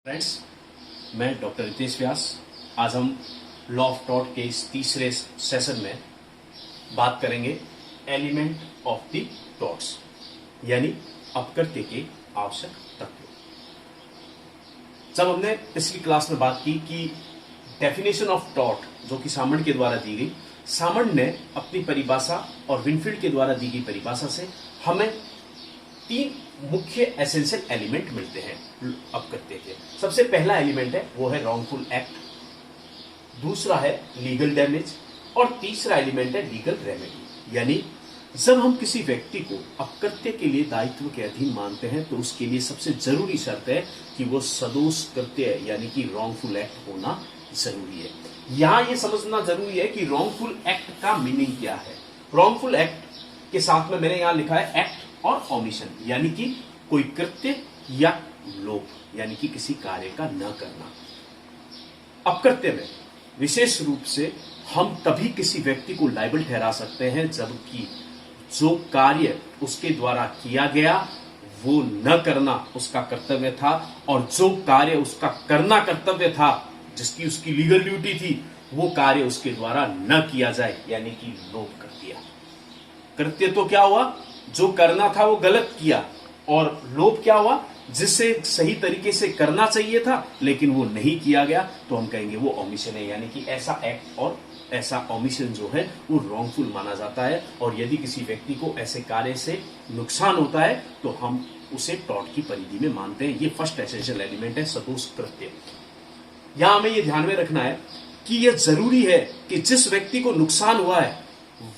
Friends, मैं doctor Ritesh व्यास। आज हम लॉ ऑफ टॉट के इस तीसरे सेशन में बात करेंगे एलिमेंट ऑफ द टॉट्स, यानी अपकृत्य के आवश्यक तत्व। जब हमने पिछली क्लास में बात की कि डेफिनेशन ऑफ टॉट जो कि सामंड के द्वारा दी गई, सामंड ने अपनी परिभाषा और विनफील्ड के द्वारा दी गई परिभाषा से हमें तीन मुख्य एसेंशियल एलिमेंट मिलते हैं अपकृत्य के। सबसे पहला एलिमेंट है वो है रॉन्गफुल एक्ट, दूसरा है लीगल डैमेज और तीसरा एलिमेंट है लीगल रेमेडी। यानी जब हम किसी व्यक्ति को अपकृत्य के लिए दायित्व के अधीन मानते हैं तो उसके लिए सबसे जरूरी शर्त है कि वो सदोष कृत्य यानी कि रॉन्गफुल एक्ट होना जरूरी है। यहां ये समझना जरूरी है कि रॉन्गफुल एक्ट का मीनिंग क्या है। रॉन्गफुल एक्ट के साथ में मैंने यहां लिखा है एक्ट और ओमिशन, यानी कि कोई कृत्य या लोप, यानी कि किसी कार्य का न करना। अपकृत्य में विशेष रूप से हम तभी किसी व्यक्ति को लायबल ठहरा सकते हैं जबकि जो कार्य उसके द्वारा किया गया वो न करना उसका कर्तव्य था, और जो कार्य उसका करना कर्तव्य था, जिसकी उसकी लीगल ड्यूटी थी, वो कार्य उसके द्वारा न किया जाए, यानी कि लोप कर दिया। कृत्य तो क्या हुआ, जो करना था वो गलत किया, और लोप क्या हुआ, जिससे सही तरीके से करना चाहिए था लेकिन वो नहीं किया गया, तो हम कहेंगे वो ओमिशन है। यानी कि ऐसा एक्ट और ऐसा ओमिशन जो है वो रॉन्गफुल माना जाता है, और यदि किसी व्यक्ति को ऐसे कार्य से नुकसान होता है तो हम उसे टॉट की परिधि में मानते हैं। ये फर्स्ट एसेंशियल एलिमेंट है, सदोष कृत्य। यहां हमें ये ध्यान में रखना है कि यह जरूरी है कि जिस व्यक्ति को नुकसान हुआ है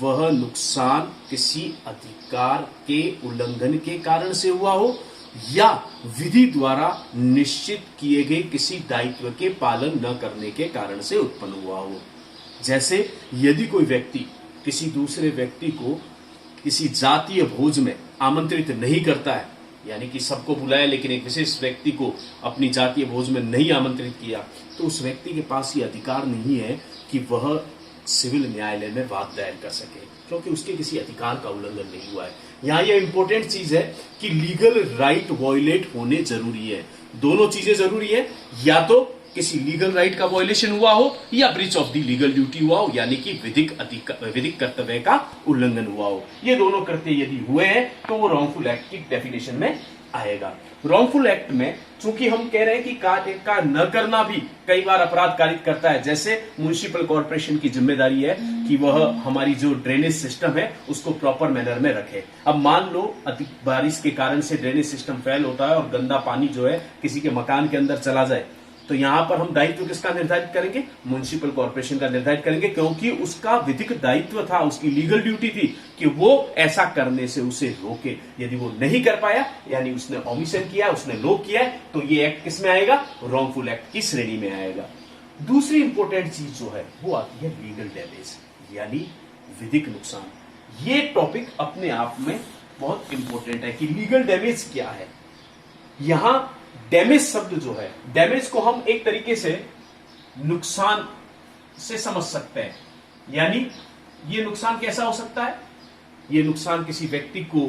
वह नुकसान किसी अधिकार के उल्लंघन के कारण से हुआ हो या विधि द्वारा निश्चित किए गए किसी दायित्व के पालन न करने के कारण से उत्पन्न हुआ हो। जैसे यदि कोई व्यक्ति किसी दूसरे व्यक्ति को किसी जातीय भोज में आमंत्रित नहीं करता है, यानी कि सबको बुलाया लेकिन एक विशेष व्यक्ति को अपनी जातीय भोज में नहीं आमंत्रित किया, तो उस व्यक्ति के पास ये अधिकार नहीं है कि वह सिविल न्यायालय में वाद दायर कर सके, क्योंकि उसके किसी अधिकार का उल्लंघन नहीं हुआ है। यहां यह इंपॉर्टेंट चीज है कि लीगल राइट वायलेट होने जरूरी है। दोनों चीजें जरूरी है, या तो किसी लीगल राइट का वायलेशन हुआ हो या breach of the legal duty हुआ हो, यानी कि विधिक कर्तव्य का उल्लंघन हुआ हो। ये दोनों कृत्य यदि हुए हैं तो वो रॉन्गफुल एक्ट की डेफिनेशन में आएगा। रॉन्गफुल एक्ट में चूंकि हम कह रहे हैं कि कार्य का न करना भी कई बार अपराध कारित करता है। जैसे म्युनिसिपल कॉर्पोरेशन की जिम्मेदारी है कि वह हमारी जो ड्रेनेज सिस्टम है उसको प्रॉपर मैनर में रखे। अब मान लो अधिक बारिश के कारण से ड्रेनेज सिस्टम फेल होता है और गंदा पानी जो है किसी के मकान के अंदर चला जाए, तो यहां पर हम दायित्व किसका निर्धारित करेंगे, म्युनिसिपल कॉर्पोरेशन का निर्धारित करेंगे, क्योंकि उसका विधिक दायित्व था, उसकी लीगल ड्यूटी थी कि वो ऐसा करने से उसे रोके। यदि वो नहीं कर पाया, यानी उसने ओमिशन किया, उसने लोप किया, तो ये एक्ट किस में आएगा, रॉन्गफुल एक्ट की श्रेणी में आएगा। दूसरी इंपॉर्टेंट चीज जो है वो आती है लीगल डैमेज, यानी विधिक नुकसान। ये टॉपिक अपने आप में बहुत इंपॉर्टेंट है कि लीगल डैमेज क्या है। यहां डैमेज शब्द जो है, डैमेज को हम एक तरीके से नुकसान से समझ सकते हैं। यानी ये नुकसान कैसा हो सकता है, ये नुकसान किसी व्यक्ति को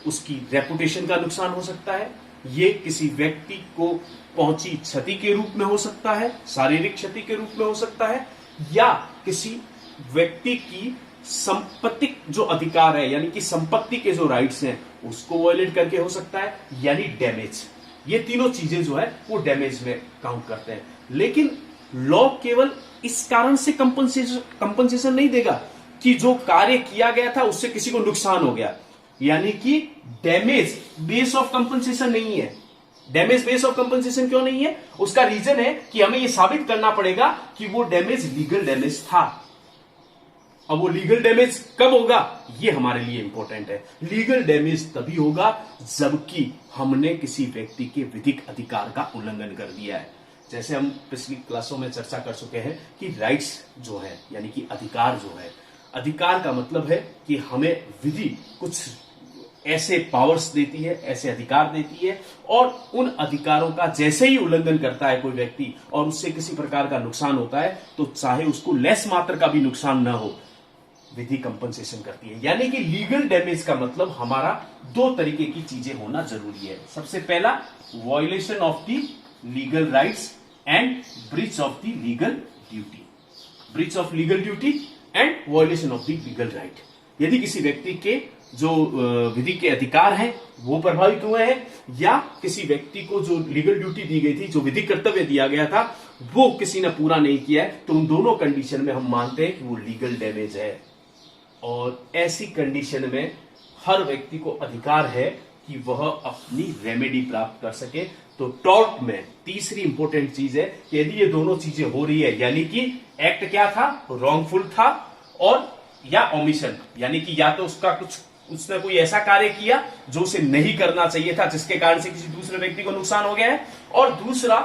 उसकी रेपुटेशन का नुकसान हो सकता है, ये किसी व्यक्ति को पहुंची क्षति के रूप में हो सकता है, शारीरिक क्षति के रूप में हो सकता है, या किसी व्यक्ति की संपत्तिक जो अधिकार है, यानी कि संपत्ति के जो राइट्स हैं उसको वायलेट करके हो सकता है, यानी डैमेज। ये तीनों चीजें जो है वो डैमेज में काउंट करते हैं। लेकिन लॉ केवल इस कारण से कंपनसेशन नहीं देगा कि जो कार्य किया गया था उससे किसी को नुकसान हो गया, यानी कि डैमेज बेस ऑफ कंपनसेशन नहीं है। डैमेज बेस ऑफ कंपनसेशन क्यों नहीं है, उसका रीजन है कि हमें यह साबित करना पड़ेगा कि वो डैमेज लीगल डैमेज था। अब वो लीगल डैमेज कब होगा, ये हमारे लिए इंपॉर्टेंट है। लीगल डैमेज तभी होगा जबकि हमने किसी व्यक्ति के विधिक अधिकार का उल्लंघन कर दिया है। जैसे हम पिछली क्लासों में चर्चा कर चुके हैं कि राइट्स जो है, यानी कि अधिकार जो है, अधिकार का मतलब है कि हमें विधि कुछ ऐसे पावर्स देती है, ऐसे अधिकार देती है, और उन अधिकारों का जैसे ही उल्लंघन करता है कोई व्यक्ति और उससे किसी प्रकार का नुकसान होता है, तो चाहे उसको लेस मात्रा का भी नुकसान न हो, विधि कंपनसेशन करती है। यानी कि लीगल डैमेज का मतलब हमारा दो तरीके की चीजें होना जरूरी है। सबसे पहला, violation of the legal rights and breach of the legal duty, breach of legal duty and violation of the legal right. यदि किसी व्यक्ति के जो विधि के अधिकार हैं वो प्रभावित हुए हैं, या किसी व्यक्ति को जो लीगल ड्यूटी दी गई थी, जो विधिक कर्तव्य दिया गया था, वो किसी ने पूरा नहीं किया है, तो उन दोनों कंडीशन में हम मानते हैं कि वो लीगल डैमेज है। और ऐसी कंडीशन में हर व्यक्ति को अधिकार है कि वह अपनी रेमेडी प्राप्त कर सके। तो टॉर्ट में तीसरी इंपॉर्टेंट चीज है कि यदि ये दोनों चीजें हो रही है, यानी कि एक्ट क्या था, रॉन्गफुल था, और या ओमिशन, यानी कि या तो उसने कोई ऐसा कार्य किया जो उसे नहीं करना चाहिए था, जिसके कारण से किसी दूसरे व्यक्ति को नुकसान हो गया है, और दूसरा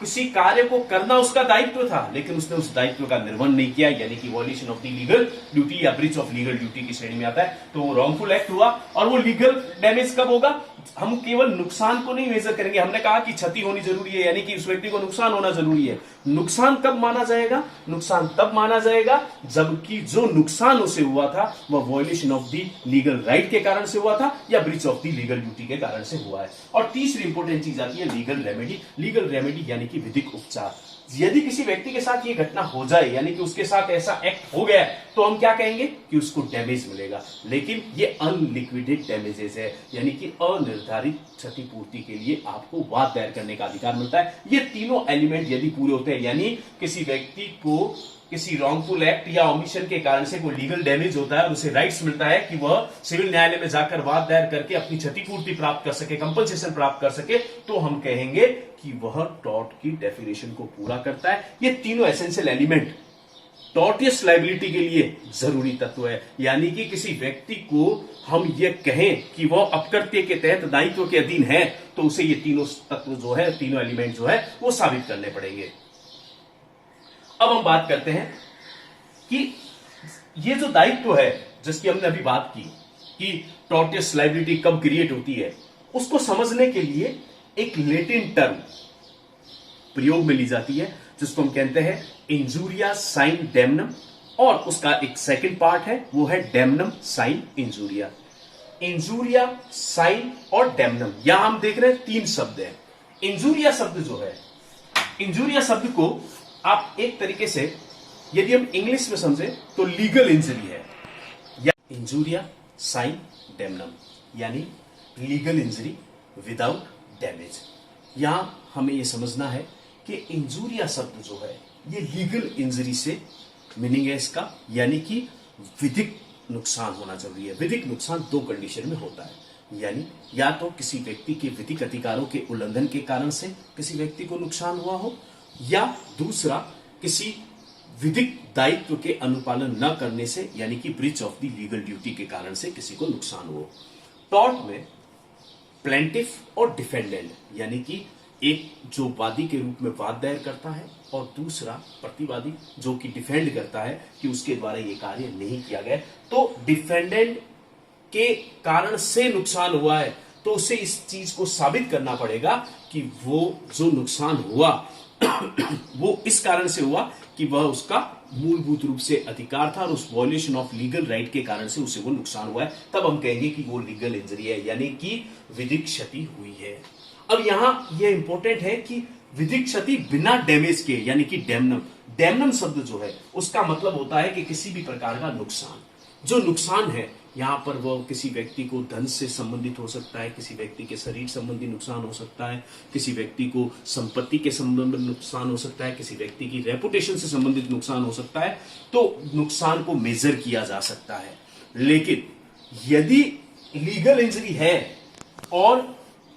किसी कार्य को करना उसका दायित्व था लेकिन उसने उस दायित्व का निर्वहन नहीं किया, यानी कि violation of the legal duty या ब्रीच ऑफ लीगल ड्यूटी की श्रेणी में आता है। तो वो रॉन्गफुल एक्ट हुआ। और वो लीगल डैमेज कब होगा, हम केवल नुकसान को नहीं मेजर करेंगे। हमने कहा कि क्षति होनी जरूरी है, यानी कि उस व्यक्ति को नुकसान होना जरूरी है। नुकसान कब माना जाएगा, नुकसान तब माना जाएगा जबकि जो नुकसान उसे हुआ था वह violation of the legal right के कारण से हुआ था या breach of the legal duty के कारण से हुआ है। और तीसरी इंपॉर्टेंट चीज आती है लीगल रेमेडी। लीगल रेमेडी यानी कि विधिक उपचार। यदि किसी व्यक्ति के साथ ये घटना हो जाए, यानी कि उसके साथ ऐसा एक्ट हो गया, तो हम क्या कहेंगे कि उसको डैमेज मिलेगा। लेकिन ये अनलिक्विडेड डैमेजेस है, यानी कि अनिर्धारित क्षतिपूर्ति के लिए आपको वाद दायर करने का अधिकार मिलता है। ये तीनों एलिमेंट यदि पूरे होते हैं, यानी किसी व्यक्ति को किसी रॉन्गफुल एक्ट या ओमिशन के कारण से कोई लीगल डैमेज होता है और उसे राइट्स मिलता है कि वह सिविल न्यायालय में जाकर वाद दायर करके अपनी क्षतिपूर्ति प्राप्त कर सके, कंपनसेशन प्राप्त कर सके, तो हम कहेंगे कि वह टॉर्ट की डेफिनेशन को पूरा करता है। ये तीनों एसेंशियल एलिमेंट टॉर्टियस लायबिलिटी के लिए जरूरी तत्व है, यानी कि किसी व्यक्ति को हम ये कहें कि वह अपकृत्य के तहत दायित्व के अधीन है, तो उसे ये तीनों तत्व जो है, तीनों एलिमेंट जो है वो साबित करने पड़ेंगे। अब हम बात करते हैं कि ये जो दायित्व है जिसकी हमने अभी बात की कि टॉर्टियस लायबिलिटी कब क्रिएट होती है, उसको समझने के लिए एक लैटिन टर्म प्रयोग में ली जाती है जिसको हम कहते हैं इंजूरिया साइन डैमनम, और उसका एक सेकंड पार्ट है वो है damnum sine injuria. Injuria, sine और डैमनम, यहां हम देख रहे हैं तीन शब्द हैं। इंजूरिया शब्द जो है, इंजूरिया शब्द को आप एक तरीके से यदि हम इंग्लिश में समझे तो लीगल इंजरी है, या इंजूरिया साइन डैमनम यानी लीगल इंजरी विदाउट डैमेज। यहां हमें यह समझना है कि इंजूरिया शब्द जो है ये लीगल इंजरी से मीनिंग है इसका, यानी कि विधिक नुकसान होना जरूरी है। विधिक नुकसान दो कंडीशन में होता है, यानी या तो किसी व्यक्ति के विधिक अधिकारों के उल्लंघन के कारण से किसी व्यक्ति को नुकसान हुआ हो, या दूसरा किसी विधिक दायित्व के अनुपालन न करने से, यानी कि breach of the legal duty के कारण से किसी को नुकसान हो। टॉर्ट में प्लेंटिफ और डिफेंडेंट, यानी कि एक जो वादी के रूप में वाद दायर करता है और दूसरा प्रतिवादी जो कि डिफेंड करता है कि उसके द्वारा यह कार्य नहीं किया गया, तो डिफेंडेंट के कारण से नुकसान हुआ है तो उसे इस चीज को साबित करना पड़ेगा कि वो जो नुकसान हुआ वो इस कारण से हुआ कि वह उसका मूलभूत रूप से अधिकार था और उस वॉल्यूशन ऑफ लीगल राइट के कारण से उसे वो नुकसान हुआ है। तब हम कहेंगे कि वो लीगल इंजरी है, यानी कि विधिक क्षति हुई है। अब यहां यह इंपॉर्टेंट है कि विधिक क्षति बिना डैमेज के, यानी कि डैमनम, डैमनम शब्द जो है उसका मतलब होता है कि किसी भी प्रकार का नुकसान। जो नुकसान है यहां पर वह किसी व्यक्ति को धन से संबंधित हो सकता है, किसी व्यक्ति के शरीर संबंधी नुकसान हो सकता है, किसी व्यक्ति को संपत्ति के संबंध में नुकसान हो सकता है, किसी व्यक्ति की रेपुटेशन से संबंधित नुकसान हो सकता है। तो नुकसान को मेजर किया जा सकता है। लेकिन यदि लीगल इंजरी है और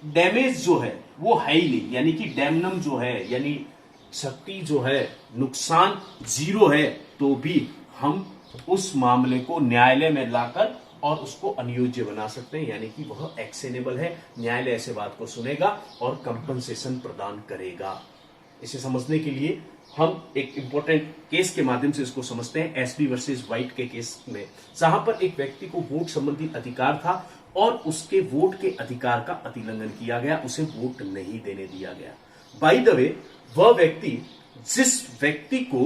डैमेज जो है वो है ही नहीं, यानी कि डैमनम जो है यानी क्षति जो है, नुकसान जीरो है, तो भी हम उस मामले को न्यायालय में लाकर और उसको अनियोज्य बना सकते हैं, यानी कि वह एक्शनेबल है। न्यायालय ऐसे बात को सुनेगा और कंपनसेशन प्रदान करेगा। इसे समझने के लिए हम एक इंपॉर्टेंट केस के माध्यम से इसको समझते हैं, एसबी वर्सेस वाइट के केस में, जहां पर एक व्यक्ति को वोट संबंधी अधिकार था और उसके वोट के अधिकार का अतिलंघन किया गया, उसे वोट नहीं देने दिया गया। बाय द वे, वह व्यक्ति जिस व्यक्ति को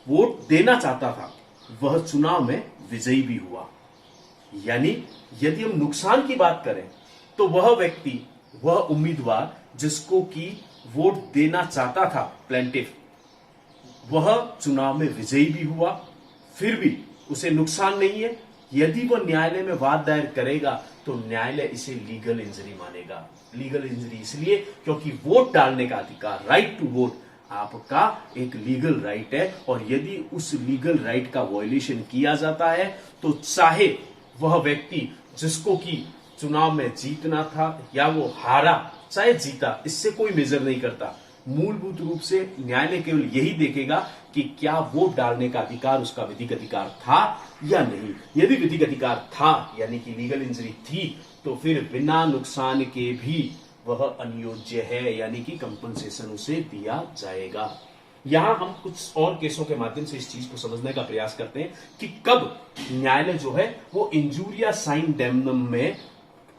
वोट देना चाहता था वह चुनाव में विजयी भी हुआ। यानी यदि हम नुकसान की बात करें तो वह व्यक्ति, वह उम्मीदवार जिसको कि वोट देना चाहता था प्लेंटिफ, वह चुनाव में विजयी भी हुआ, फिर भी उसे नुकसान नहीं है। यदि वह न्यायालय में वाद दायर करेगा तो न्यायालय इसे लीगल इंजरी मानेगा। लीगल इंजरी इसलिए क्योंकि वोट डालने का अधिकार, राइट टू वोट, आपका एक लीगल राइट है, और यदि उस लीगल राइट का वायलेशन किया जाता है तो चाहे वह व्यक्ति जिसको कि चुनाव में जीतना था या वो हारा चाहे जीता, इससे कोई मेजर नहीं करता। मूलभूत रूप से न्यायालय केवल यही देखेगा कि क्या वोट डालने का अधिकार उसका विधिक अधिकार था या नहीं। यदि विधिक अधिकार था यानी कि लीगल इंजरी थी, तो फिर बिना नुकसान के भी वह अनियोज्य है, यानी कि कंपनसेशन उसे दिया जाएगा। यहां हम कुछ और केसों के माध्यम से इस चीज को समझने का प्रयास करते हैं कि कब न्यायालय जो है वो इंजूरिया साइन डेमनम में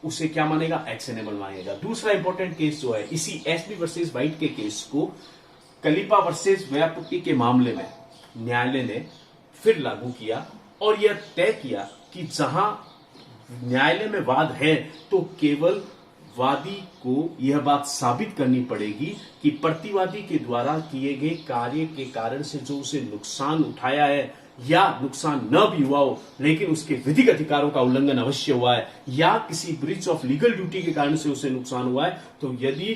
उसे क्या मानेगा, एक्शनेबल मानेगा। दूसरा इंपॉर्टेंट केस जो है, इसी एसबी वर्सेस वाइट के केस को कलिपा वर्सेस व्यापुट्टी के मामले में न्यायालय ने फिर लागू किया और यह तय किया कि जहां न्यायालय में वाद है तो केवल वादी को यह बात साबित करनी पड़ेगी कि प्रतिवादी के द्वारा किए गए कार्य के कारण से जो उसे नुकसान उठाया है या नुकसान न भी हुआ हो लेकिन उसके विधिक अधिकारों का उल्लंघन अवश्य हुआ है, या किसी ब्रीच ऑफ लीगल ड्यूटी के कारण से उसे नुकसान हुआ है, तो यदि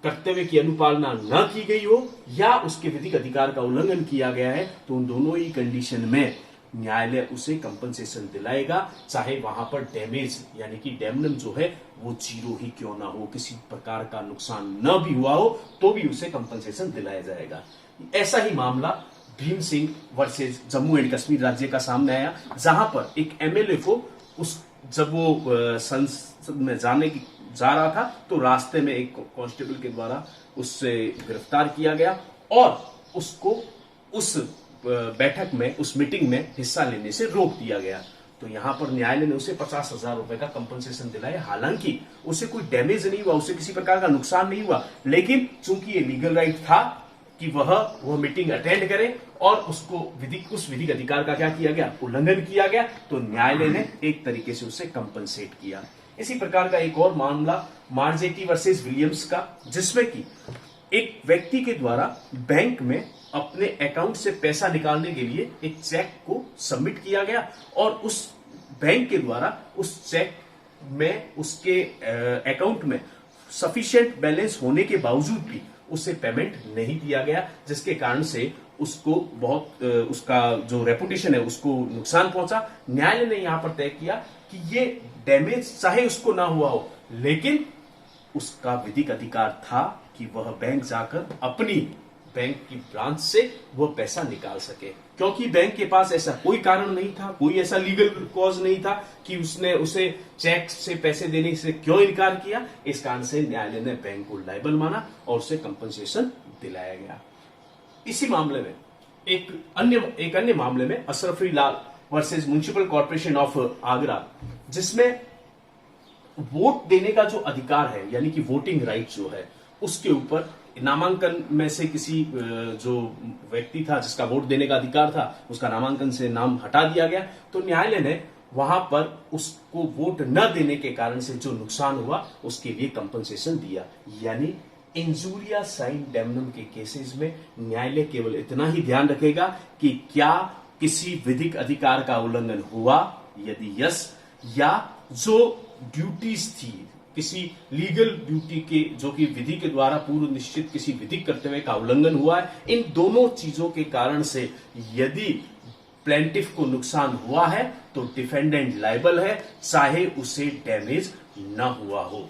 कर्तव्य की अनुपालना न की गई हो या उसके विधिक अधिकार का उल्लंघन किया गया है, तो उन दोनों ही कंडीशन में न्यायालय उसे कंपनसेशन दिलाएगा, चाहे वहां पर डैमेज यानी कि डैमनम जो है वो जीरो ही क्यों ना हो, किसी प्रकार का नुकसान न भी हुआ हो तो भी उसे कंपनसेशन दिलाया जाएगा। ऐसा ही मामला भीम सिंह वर्सेस जम्मू एंड कश्मीर राज्य का सामने आया, जहां पर एक एमएलए को जब वो संसद में जा रहा था तो रास्ते में एक कांस्टेबल के द्वारा उससे गिरफ्तार किया गया और उसको उस बैठक में, उस मीटिंग में हिस्सा लेने से रोक दिया गया। तो यहां पर न्यायालय ने उसे 50,000 रुपए का कंपनसेशन दिलाया। हालांकि उसे कोई डैमेज नहीं हुआ, उसे किसी प्रकार का नुकसान नहीं हुआ, लेकिन चूंकि ये लीगल राइट था कि वह मीटिंग अटेंड करे और उसको उस विधिक अधिकार का क्या किया गया, उल्लंघन किया गया, तो न्यायालय ने एक तरीके से उसे कंपनसेट किया। इसी प्रकार का एक और मामला मार्जेटी वर्सेस विलियम्स का, जिसमें कि एक व्यक्ति के द्वारा बैंक में अपने अकाउंट से पैसा निकालने के लिए एक चेक को सबमिट किया गया और उस बैंक के द्वारा उस चेक में उसके अकाउंट में सफिशिएंट बैलेंस होने के बावजूद भी उसे पेमेंट नहीं दिया गया, जिसके कारण से उसको बहुत उसका जो रेपुटेशन है उसको नुकसान पहुंचा। न्यायालय ने यहां पर तय किया कि ये डैमेज चाहे उसको ना हुआ हो, लेकिन उसका विधिक अधिकार था कि वह बैंक जाकर अपनी बैंक की ब्रांच से वह पैसा निकाल सके, क्योंकि बैंक के पास ऐसा कोई कारण नहीं था, कोई ऐसा लीगल कॉज नहीं था कि उसने उसे चेक से पैसे देने से क्यों इनकार किया। इस कारण से न्यायालय ने बैंक को लायबल माना और उसे कंपनसेशन दिलाया गया। इसी मामले में एक अन्य मामले में Ashrafi Lal versus Municipal Corporation of Agra, जिसमें वोट देने का जो अधिकार है यानी कि वोटिंग राइट जो है, उसके ऊपर नामांकन में से किसी जो व्यक्ति था जिसका वोट देने का अधिकार था उसका नामांकन से नाम हटा दिया गया। तो न्यायालय ने वहां पर उसको वोट न देने के कारण से जो नुकसान हुआ उसके लिए कंपनसेशन दिया। यानी इंजूरिया साइन डेमनम के केसेस में न्यायालय केवल इतना ही ध्यान रखेगा कि क्या किसी विधिक अधिकार का उल्लंघन हुआ, यदि यस, या जो ड्यूटीज थी किसी लीगल ड्यूटी के जो कि विधि के द्वारा पूर्व निश्चित किसी विधिक कर्तव्य का उल्लंघन हुआ है, इन दोनों चीजों के कारण से यदि प्लेंटिफ को नुकसान हुआ है तो डिफेंडेंट लायबल है, चाहे उसे डैमेज न हुआ हो।